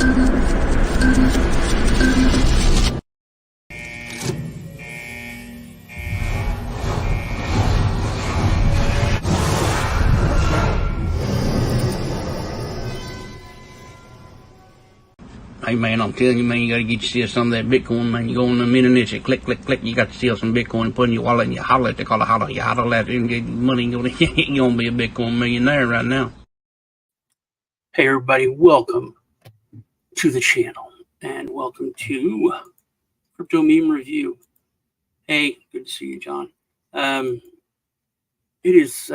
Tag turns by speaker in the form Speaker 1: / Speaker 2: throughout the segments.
Speaker 1: Hey man, I'm telling you, man, you gotta get yourself some of that Bitcoin, man. You go on the internet, you click, you got yourself some Bitcoin, put in your wallet, and you holler at, they call it holler, you holler at it, and get money, and you're gonna be a Bitcoin millionaire right now. Hey everybody, welcome to the channel, and welcome to Crypto Meme Review. Hey, good to see you, John. It is,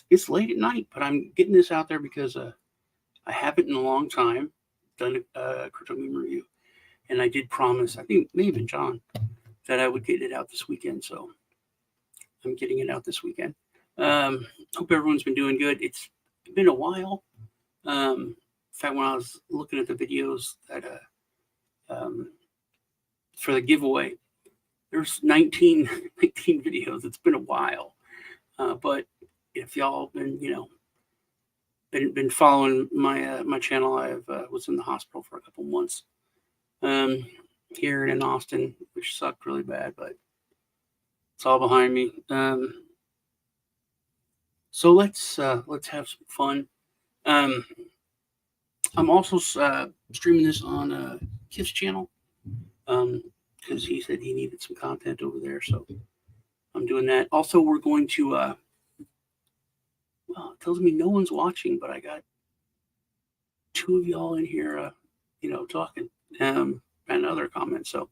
Speaker 1: it's late at night, but I'm getting this out there because I haven't in a long time done a Crypto Meme Review, and I did promise, I think maybe John, that I would get it out this weekend, so I'm getting it out this weekend. Hope everyone's been doing good. It's been a while. In fact, when I was looking at the videos that for the giveaway, there's 19 videos. It's been a while, but if y'all been been following my my channel, I was in the hospital for a couple months here in Austin, which sucked really bad, but it's all behind me. So let's have some fun. I'm also streaming this on Kif's channel because he said he needed some content over there, so I'm doing that. Also, we're going to well, it tells me no one's watching, but I got 2 of y'all in here talking and other comments. So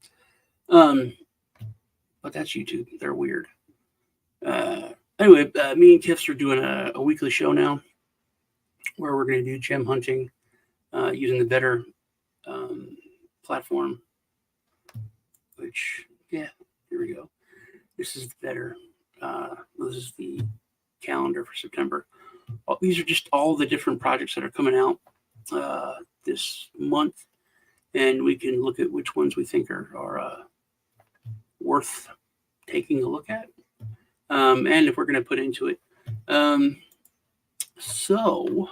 Speaker 1: but that's YouTube. They're weird. Anyway, me and Kifs are doing a weekly show now where we're going to do gem hunting using the Better platform, which, yeah, here we go. This is Better. This is the calendar for September. These are just all the different projects that are coming out this month, and we can look at which ones we think are worth taking a look at, and if we're going to put into it. So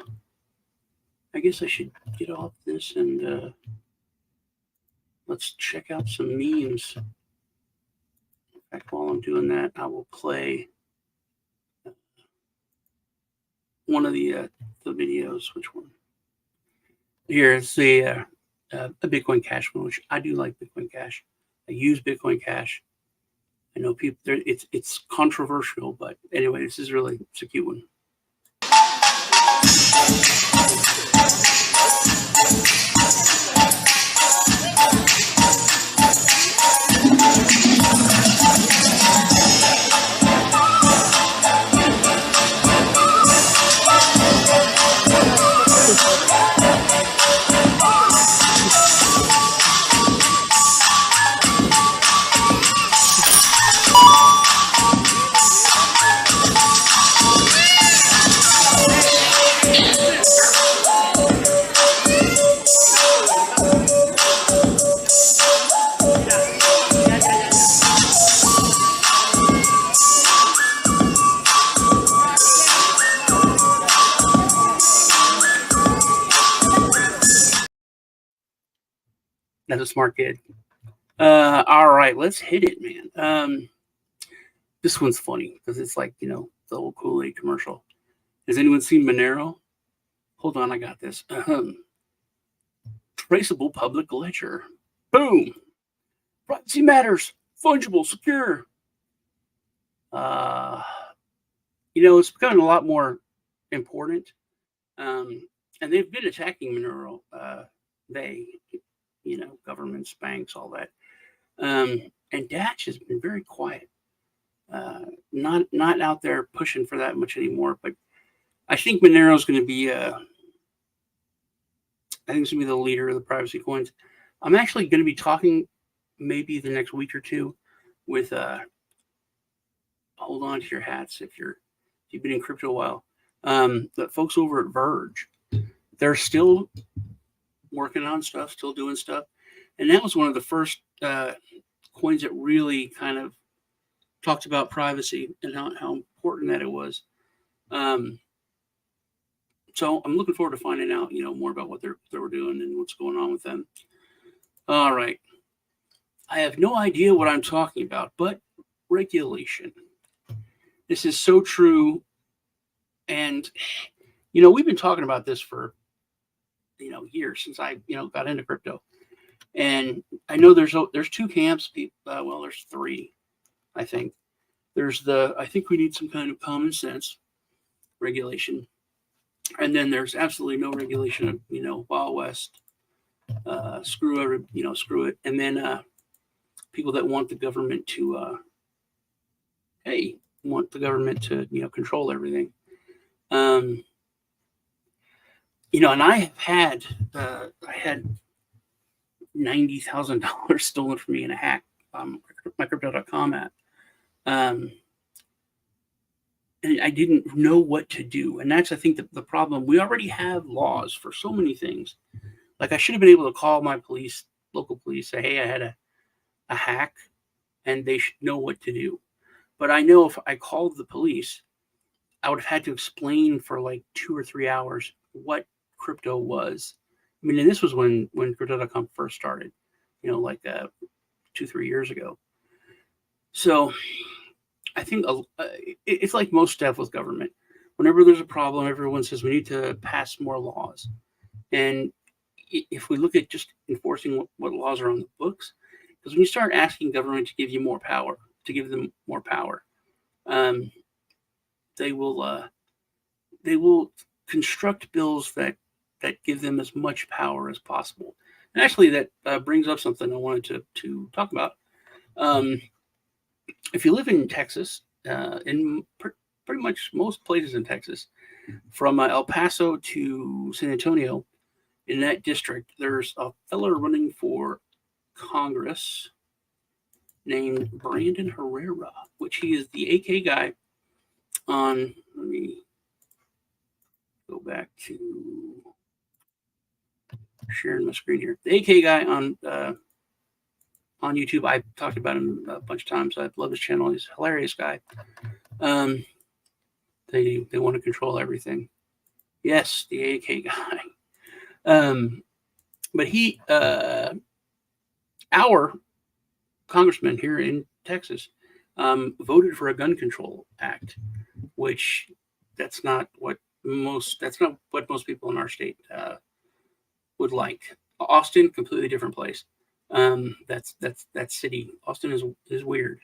Speaker 1: I guess I should get off this and let's check out some memes. In fact, while I'm doing that, I will play one of the videos. Which one? Here is the a Bitcoin Cash one, which I do like Bitcoin Cash. I use Bitcoin Cash. I know people there. It's controversial, but anyway, this is really, it's a cute one. That's a smart kid. All right, let's hit it, man. This one's funny because it's like, the old Kool-Aid commercial. Has anyone seen Monero? Hold on, I got this. Traceable public ledger. Boom. Privacy matters. Fungible, secure. It's becoming a lot more important. And they've been attacking Monero. Governments, banks, all that. And Dash has been very quiet. Not out there pushing for that much anymore. But I think Monero is going to be the leader of the privacy coins. I'm actually going to be talking maybe the next week or two with hold on to your hats if you've been in crypto a while. The folks over at Verge, they're still working on stuff, still doing stuff. And that was one of the first coins that really kind of talked about privacy and how important that it was. So I'm looking forward to finding out, more about what they were doing and what's going on with them. All right. I have no idea what I'm talking about, but regulation. This is so true. And, we've been talking about this for, years since I, got into crypto. And I know there's two camps. Well, there's three, I think. I think we need some kind of common sense regulation. And then there's absolutely no regulation of, Wild West, screw it. And then people that want the government to, control everything. And I had $90,000 stolen from me in a hack on mycrypto.com app. And I didn't know what to do. And that's, I think, the problem. We already have laws for so many things. Like, I should have been able to call my local police, say, hey, I had a hack, and they should know what to do. But I know if I called the police, I would have had to explain for like 2 or 3 hours what crypto was. I mean, and this was when crypto.com first started, 2-3 years ago. So I think it's like most stuff with government. Whenever there's a problem, everyone says we need to pass more laws. And if we look at just enforcing what laws are on the books, because when you start asking government to give them more power, they will construct bills that give them as much power as possible. And actually, that brings up something I wanted to talk about. If you live in Texas, in pretty much most places in Texas, from El Paso to San Antonio, in that district, there's a fellow running for Congress named Brandon Herrera, which he is the AK guy on. Let me go back to sharing my screen here. The AK guy on YouTube. I've talked about him a bunch of times. I love his channel. He's a hilarious guy. They want to control everything. Yes, the AK guy. But he, our congressman here in Texas, voted for a gun control act, which that's not what most people in our state would like. Austin, completely different place. That city. Austin is weird,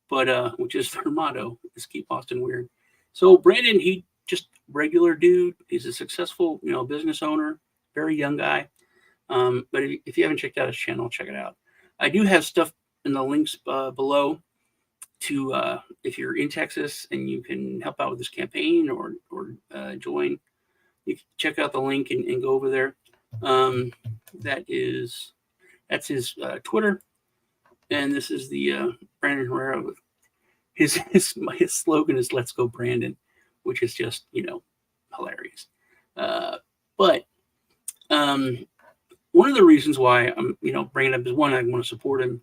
Speaker 1: but which is their motto, is keep Austin weird. So Brandon, he just regular dude. He's a successful, business owner, very young guy. But if you haven't checked out his channel, check it out. I do have stuff in the links below to if you're in Texas and you can help out with this campaign or join. You can check out the link and go over there. That's his Twitter, and this is the Brandon Herrera. His slogan is "Let's go, Brandon," which is just hilarious. But one of the reasons why I'm bringing it up is, one, I want to support him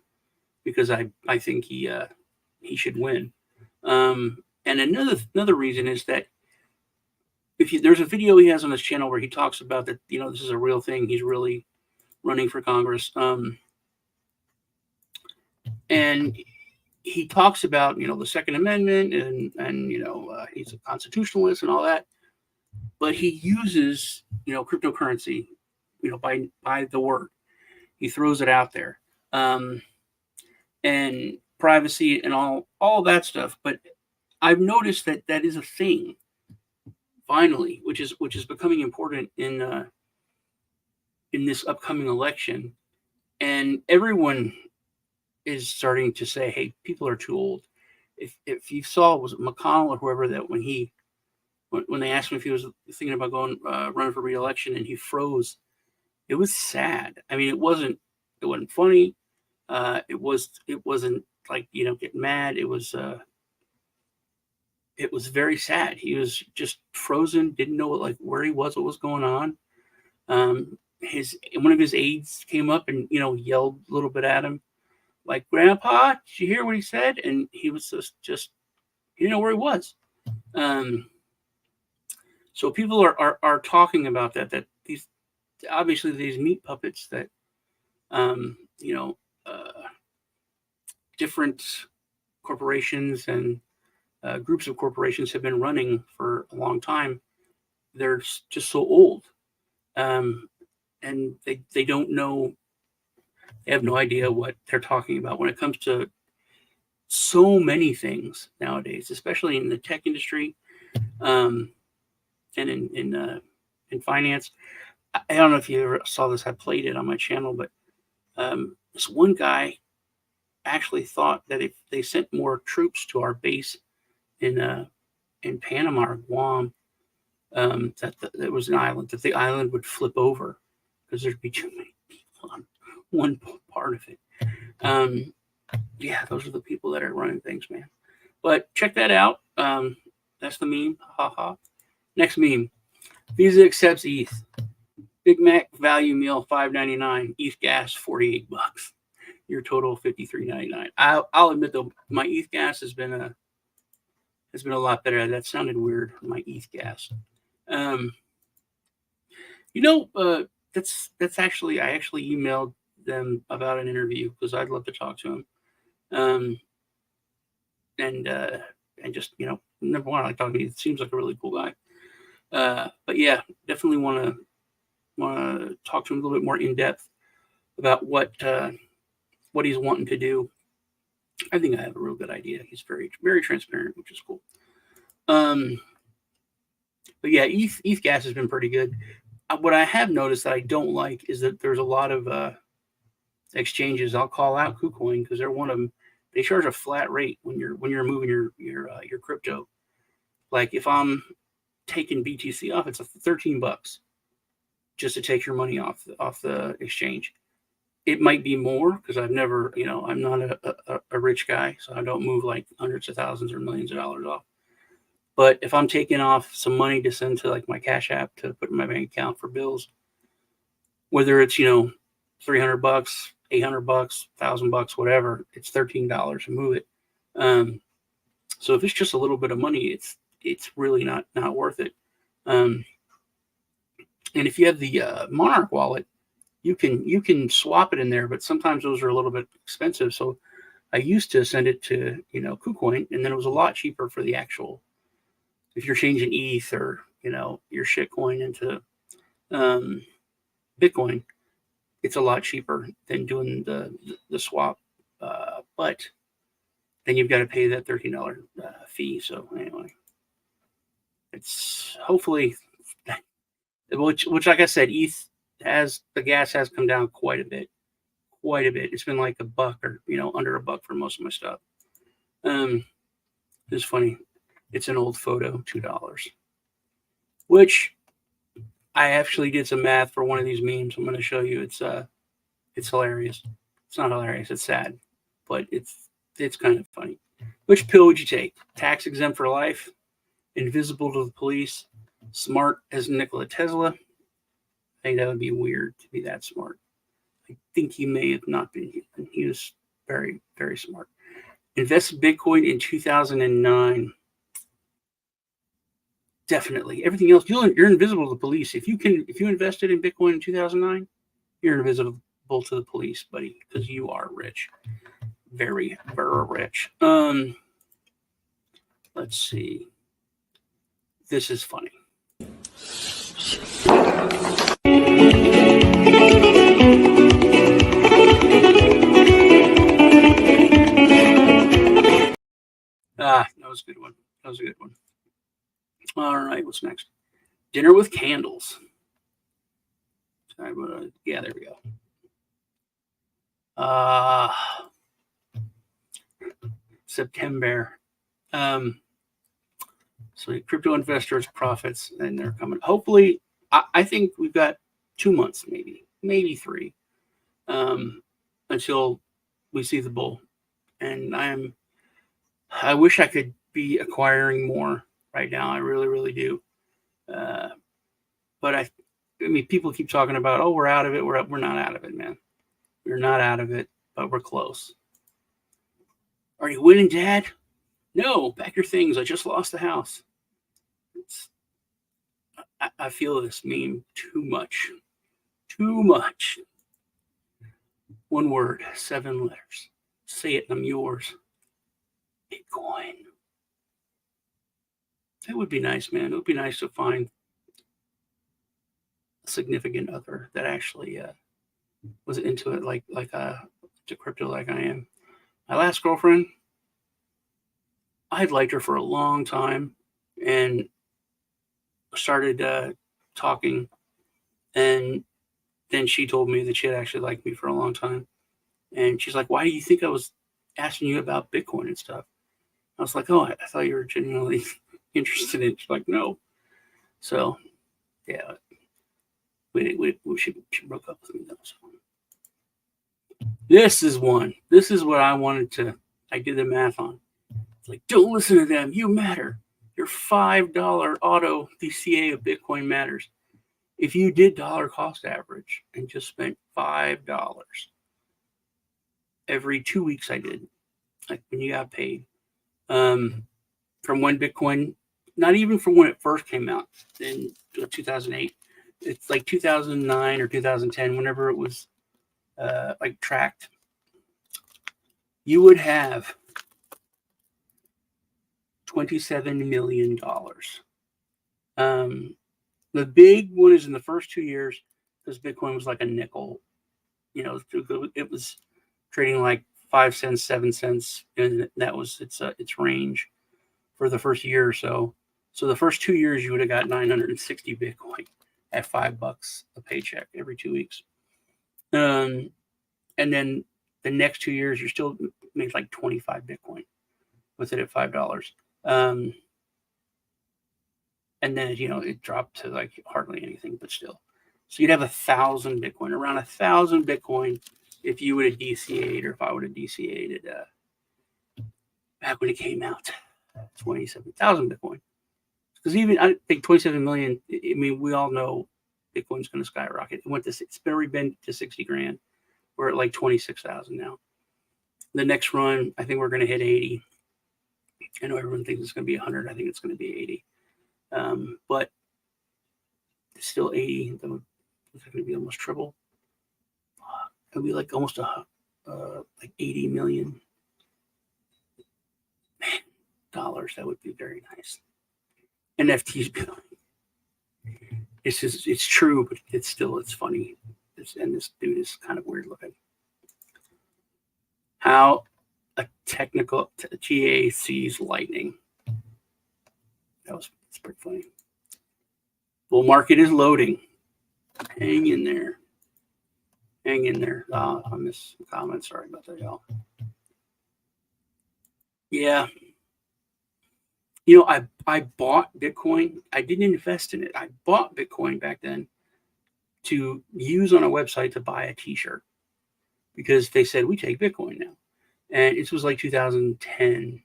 Speaker 1: because I think he should win. And another reason is that there's a video he has on his channel where he talks about that this is a real thing. He's really running for Congress. And he talks about, the Second Amendment and he's a constitutionalist and all that, but he uses, cryptocurrency, by the word. He throws it out there. And privacy and all that stuff. But I've noticed that is a thing, finally, which is becoming important in this upcoming election. And everyone is starting to say, hey, people are too old. If you saw, was it McConnell or whoever, that when they asked him if he was thinking about running for re-election, and he froze, it was sad. I mean, it wasn't funny. It wasn't like, getting mad. It was very sad. He was just frozen, didn't know where he was, what was going on. One of his aides came up and, yelled a little bit at him, like, "Grandpa, did you hear what he said?" And he was just he didn't know where he was. So people are talking about that these obviously these meat puppets that you know different corporations and groups of corporations have been running for a long time. They're just so old, and they don't know. They have no idea what they're talking about when it comes to so many things nowadays, especially in the tech industry, and in finance. I don't know if you ever saw this. I played it on my channel, but this one guy actually thought that if they sent more troops to our base in Panama or Guam, that was an island, that the island would flip over because there'd be too many people on one part of it. Yeah, those are the people that are running things, man. But check that out. That's the meme. Ha. Next meme. Visa accepts ETH. Big Mac value meal $5.99. ETH gas $48. Your total $53.99. I'll admit though, my ETH gas has been a lot better. That sounded weird. My ETH gas. That's actually I actually emailed them about an interview because I'd love to talk to him. And just number one, I like talking to you. It seems like a really cool guy. But yeah, definitely want to talk to him a little bit more in depth about what he's wanting to do. I think I have a real good idea. He's very, very transparent, which is cool. But yeah, ETH gas has been pretty good. What I have noticed that I don't like is that there's a lot of exchanges. I'll call out KuCoin because they're one of them. They charge a flat rate when you're moving your crypto. Like if I'm taking BTC off, it's $13 just to take your money off the exchange. It might be more because I've never, I'm not a rich guy, so I don't move like hundreds of thousands or millions of dollars off. But if I'm taking off some money to send to like my Cash App to put in my bank account for bills, whether it's $300, $800, $1,000, whatever, it's $13 to move it. So if it's just a little bit of money, it's really not worth it. And if you have the Monarch wallet, you can swap it in there, but sometimes those are a little bit expensive. So I used to send it to KuCoin, and then it was a lot cheaper for the actual. If you're changing ETH or your shitcoin into Bitcoin, it's a lot cheaper than doing the swap. But then you've got to pay that $13 fee. So anyway, it's hopefully, which like I said, ETH the gas has come down quite a bit. It's been like $1 or under $1 for most of my stuff. It's funny. It's an old photo, $2, which I actually did some math for one of these memes. I'm going to show you. It's hilarious. It's not hilarious. It's sad, but it's kind of funny. Which pill would you take? Tax exempt for life, invisible to the police, smart as Nikola Tesla. I think that would be weird to be that smart. I think he may have not been. He was very, very smart. Invested Bitcoin in 2009. Definitely. Everything else, you're invisible to the police. If you invested in Bitcoin in 2009, you're invisible to the police, buddy, because you are rich. Very, very rich. Let's see. This is funny. That was a good one. All right, what's next? Dinner with candles. Yeah, there we go. September. So crypto investors' profits, and they're coming. Hopefully, I think we've got 2 months, maybe 3, until we see the bull. And I wish I could be acquiring more right now. I really, really do. But I mean, people keep talking about, oh, we're out of it. We're not out of it, man. We're not out of it, but we're close. Are you winning, Dad? No, pack your things. I just lost the house. I feel this meme too much. Too much. One word, 7 letters. Say it and I'm yours. Bitcoin. That would be nice, man. It would be nice to find a significant other that actually was into it, like to crypto, like I am. My last girlfriend, I had liked her for a long time, and started talking, and then she told me that she had actually liked me for a long time, and she's like, "Why do you think I was asking you about Bitcoin and stuff?" I was like, "Oh, I thought you were genuinely interested in it." She's like, "No." So yeah, she broke up with me though. So. This is one. This is what I wanted to. I did the math on. It's like, don't listen to them. You matter. Your $5 auto DCA of Bitcoin matters. If you did dollar cost average and just spent $5 every 2 weeks, I did, like when you got paid, from when Bitcoin, not even from when it first came out in 2008, it's like 2009 or 2010, whenever it was like tracked, you would have $27 million. The big one is in the first 2 years, because Bitcoin was like a nickel. It was trading like 5 cents, 7 cents, and that was its range for the first year or so. So the first 2 years, you would have got 960 Bitcoin at $5 a paycheck every 2 weeks. And then the next 2 years, you're still making like 25 Bitcoin with it at $5. And then, it dropped to like hardly anything, but still. So you'd have 1,000 Bitcoin, around 1,000 Bitcoin if you would have DCA'd, or if I would have DCA'd it back when it came out, 27,000 Bitcoin. Because even, I think 27 million, I mean, we all know Bitcoin's going to skyrocket. It's already been to 60 grand. We're at like 26,000 now. The next run, I think we're going to hit 80. I know everyone thinks it's going to be 100. I think it's going to be 80. But it's still 80. It's going to be almost triple. It'll be like almost like 80 million dollars. That would be very nice. NFTs. It's true, but it's funny. And this dude is kind of weird looking. How a technical GA sees lightning. It's pretty funny. Bull market is loading. Hang in there. Hang in there. I missed the comment. Sorry about that, y'all. Yeah. I bought Bitcoin. I didn't invest in it. I bought Bitcoin back then to use on a website to buy a t-shirt, because they said we take Bitcoin now. And it was like 2010.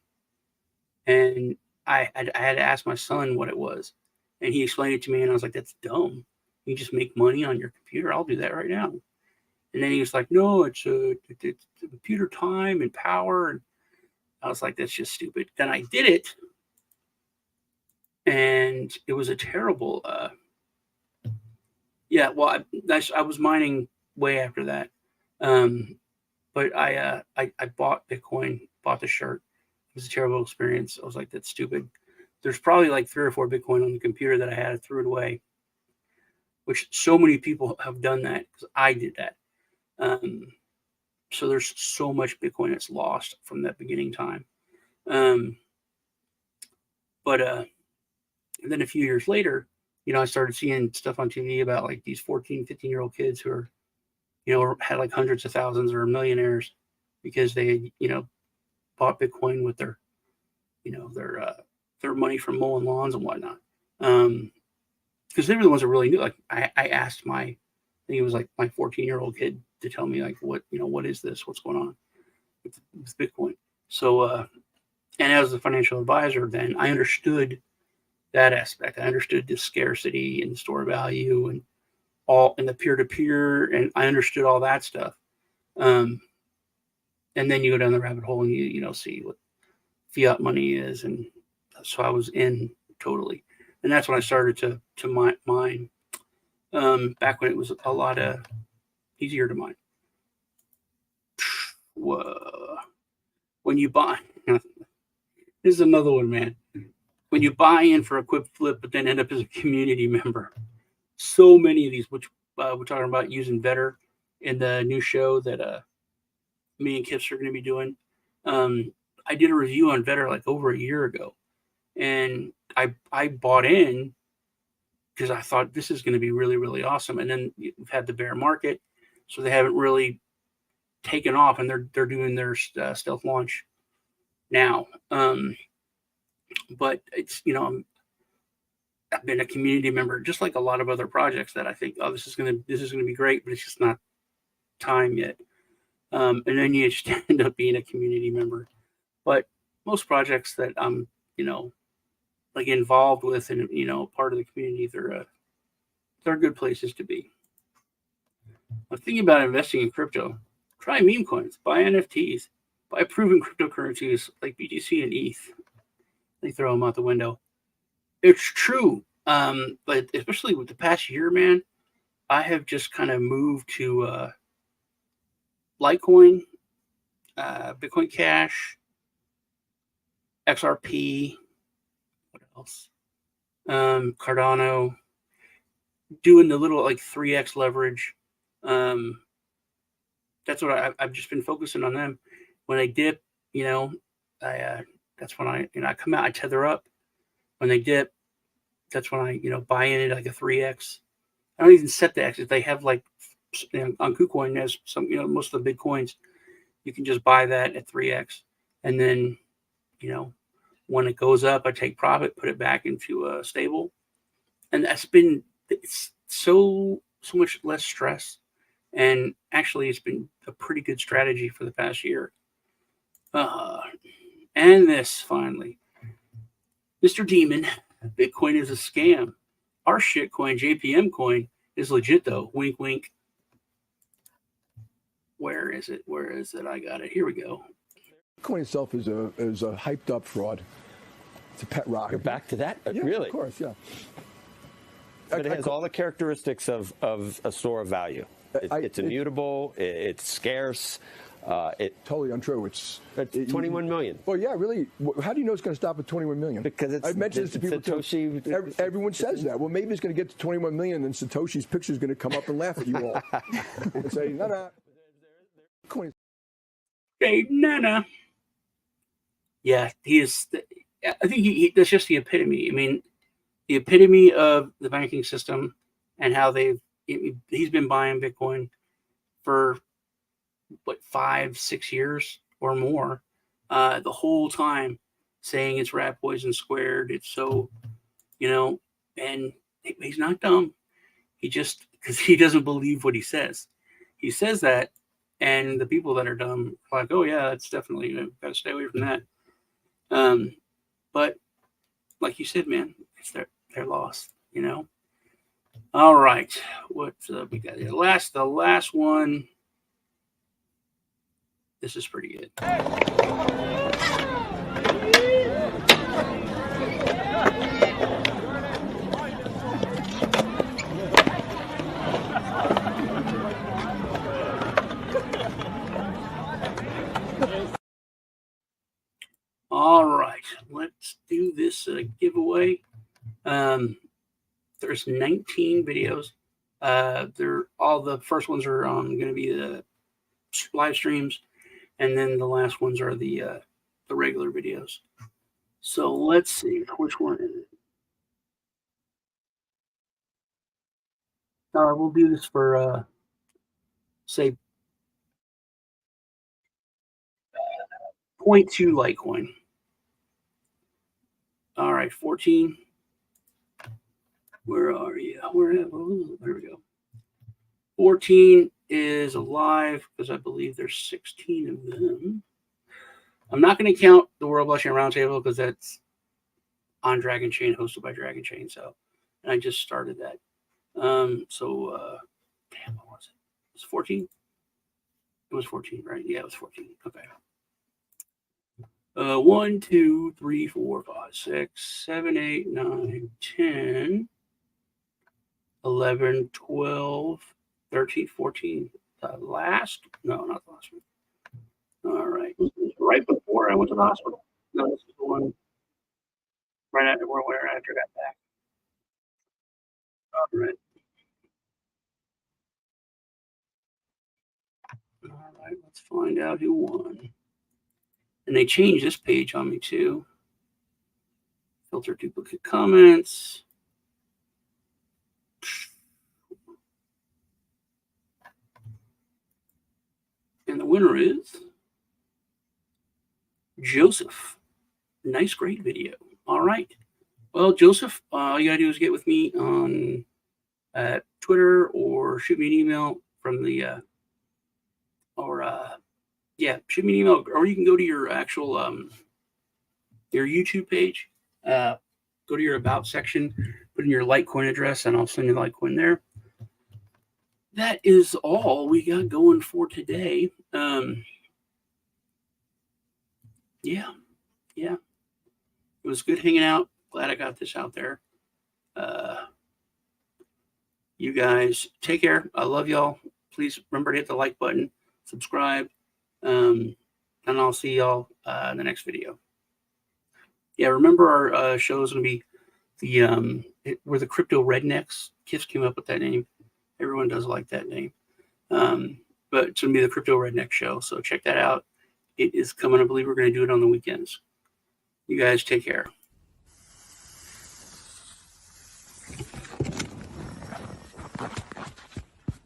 Speaker 1: And I had to ask my son what it was. And he explained it to me, and I was like, that's dumb. You just make money on your computer. I'll do that right now. And then he was like, no, it's computer time and power. And I was like, that's just stupid. Then I did it. And it was a terrible, I was mining way after that. But I bought Bitcoin, bought the shirt. It was a terrible experience. I was like, that's stupid. There's probably like 3 or 4 Bitcoin on the computer that I had. I threw it away, which so many people have done that, because I did that. So there's so much Bitcoin that's lost from that beginning time. And then a few years later, I started seeing stuff on TV about like these 14, 15-year-old kids who are, had like hundreds of thousands, or millionaires, because they, bought Bitcoin with their money from mowing lawns and whatnot. Because they were the ones that really knew. Like I asked I think it was like my 14-year-old kid to tell me like, what is this? What's going on with Bitcoin? So, and as a financial advisor, then I understood that aspect. I understood the scarcity and the store value and the peer-to-peer, and I understood all that stuff. And then you go down the rabbit hole and you see what fiat money is, and so I was in totally. and that's when I started to mine. Back when it was a lot easier to mine. Whoa. When you buy, this is another one, man. When you buy in for a quick flip, but then end up as a community member, so many of these, which we're talking about using Vetter in the new show that me and Kips are going to be doing. I did a review on Vetter like over a year ago, and I bought in because I thought this is going to be really, really awesome. And then we've had the bear market, so they haven't really taken off, and they're doing their stealth launch now. But it's I've been a community member, just like a lot of other projects that I think, oh, this is gonna be great, but it's just not time yet. And then you just end up being a community member. But most projects that I'm like involved with and part of the community, they're good places to be. I'm thinking about investing in crypto. Try meme coins, buy NFTs, buy proven cryptocurrencies like BTC and ETH. They throw them out the window. It's true. But especially with the past year, man, I have just kind of moved to Litecoin, Bitcoin Cash, XRP. What else? Cardano. Doing the little like 3x leverage. That's what I've just been focusing on them. When they dip, that's when I come out, I tether up. When they dip, that's when I buy in it like a 3x. I don't even set the X's. They have like on KuCoin, there's some most of the big coins, you can just buy that at 3x, and then when it goes up, I take profit, put it back into a stable, and it's so much less stress, and actually it's been a pretty good strategy for the past year. And this finally, Mr. Demon, Bitcoin is a scam. Our shitcoin, JPM coin, is legit though. Wink, wink. Where is it? I got it. Here we go.
Speaker 2: Bitcoin itself is a hyped up fraud. It's a pet rock.
Speaker 3: You're back to that?
Speaker 2: Yeah,
Speaker 3: really?
Speaker 2: Of course, yeah.
Speaker 3: But it has all the characteristics of a store of value. It's immutable. It's scarce.
Speaker 2: Totally untrue. It's
Speaker 3: 21 million.
Speaker 2: Well, yeah, really. How do you know it's going to stop at 21 million?
Speaker 3: Because
Speaker 2: I've mentioned this to people
Speaker 3: Satoshi.
Speaker 2: Too. Everyone says that. Well, maybe it's going to get to 21 million, and then Satoshi's picture is going to come up and laugh at you all and say, "No, Bitcoin."
Speaker 1: Hey, Nana. Yeah, he is. I think that's just the epitome. I mean, the epitome of the banking system and how he's been buying Bitcoin for 5-6 years or more, the whole time saying it's rat poison squared. It's so, and he's not dumb. He just, because he doesn't believe what he says. He says that, and the people that are dumb are like, oh yeah, that's definitely, got to stay away from that. But like you said, man, it's their loss, All right, what we got? The last one. This is pretty good. All right, let's do this giveaway. There's 19 videos. All the first ones are going to be the live streams, and then the last ones are the regular videos. So let's see, which one is it? We'll do this for say 0.2 Litecoin. All right, 14. Where are you? There we go. 14 is alive because I believe there's 16 of them. I'm not going to count the World Blockchain Roundtable because that's on Dragon Chain, hosted by Dragon Chain. So, and I just started that. Damn, what was it? It was 14. It was 14, right? Yeah, it was 14. Okay. 1, 2, 3, 4, 5, 6, 7, 8, 9, 10, 11, 12, 13, 14. The last? No, not the last one. All right. Right before I went to the hospital. No, this is the one right after I got back. All right. All right. Let's find out who won. And they changed this page on me too. Filter duplicate comments. And the winner is Joseph. Nice, great video. All right. Well, Joseph, all you got to do is get with me on Twitter or shoot me an email from the, shoot me an email, or you can go to your actual, your YouTube page, go to your About section, put in your Litecoin address, and I'll send you the Litecoin there. That is all we got going for today. Yeah. It was good hanging out. Glad I got this out there. You guys take care. I love y'all. Please remember to hit the like button, subscribe, and I'll see y'all in the next video. Yeah, remember our show is going to be we're the Crypto Rednecks. Kiss came up with that name. Everyone does like that name. But it's going to be the Crypto Redneck Show. So check that out. It is coming. I believe we're going to do it on the weekends. You guys take care.